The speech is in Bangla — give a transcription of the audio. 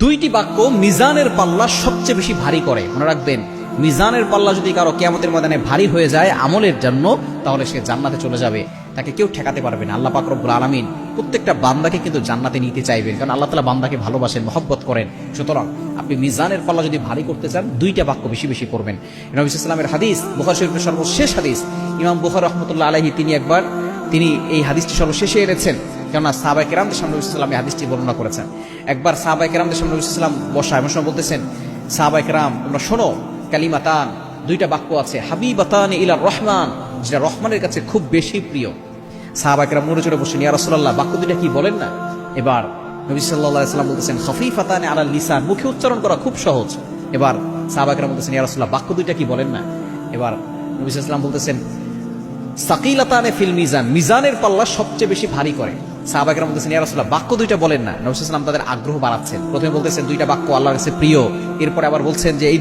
দুইটি বাক্য মিজানের পাল্লা সবচেয়ে বেশি ভারী করে। মনে রাখবেন, মিজানের পাল্লা যদি কারো কিয়ামতের ময়দানে ভারী হয়ে যায় আমলের জন্য, তাহলে সে জান্নাতে চলে যাবে, তাকে কেউ ঠেকাতে পারবে না। আল্লাহ পাক রব্বুল আলামিন প্রত্যেকটা বান্দাকে কিন্তু জান্নাতে নিতে চাইবেন, কারণ আল্লাহ তাআলা বান্দাকে ভালোবাসেন, মহব্বত করেন। সুতরাং আপনি মিজানের পাল্লা যদি ভারী করতে চান, দুইটা বাক্য বেশি বেশি পড়বেন। নবী সাল্লাল্লাহু আলাইহি ওয়াসাল্লামের হাদিস, বুখারী শরীফের সর্বশেষ হাদিস, ইমাম বুখারী রাহমাতুল্লাহ আলাইহি তিনি এই হাদিসটি সর্বশেষে এনেছেন, কেননা সাহাবায়ে কেরামদের সামনে নবী সাল্লাল্লাহু আলাইহি ওয়াসাল্লাম এই হাদিসটি বর্ণনা করেছেন। একবার সাহাবায়ে কেরামদের সামনে নবী সাল্লাল্লাহু আলাইহি ওয়াসাল্লাম বসা, এমন সময় বলতেছেন, সাহাবায়ে কেরাম তোমরা শোনো, কালিমাতান, দুইটা বাক্য আছে, হাবিবাতান ইলা রহমান, যেটা রহমানের কাছে খুব বেশি প্রিয়। সাহাবায়ে কেরাম নড়ে চড়ে বসেন, ইয়া রাসূলুল্লাহ বাক্য দুইটা কি বলেন না। এবার নবী সাল্লাল্লাহু আলাইহি ওয়াসাল্লাম বলতেছেন, খাফিফাতান আলা লিসান, মুখে উচ্চারণ করা খুব সহজ। এবার সাহাবায়ে কেরাম বলতেছেন, ইয়া রাসূলুল্লাহ বাক্য দুইটা কি বলেন না। এবার নবী সাল্লাল্লাহু আলাইহি ওয়াসাল্লাম বলতেছেন, সাকিলাতানে ফিল মিজান, মিজানের পাল্লা সবচেয়ে বেশি ভারী করে। সাহাবায়ে কেরাম বলতেছেন, ইয়া রাসূলুল্লাহ বাক্য দুইটা বলেন না। নবী সাল্লাল্লাহু আলাইহি ওয়াসাল্লাম তাদের আগ্রহ বাড়াচ্ছেন। প্রথমে বলতেছেন দুইটা বাক্য আল্লাহর কাছে প্রিয়, এরপর আবার বলছেন যে এই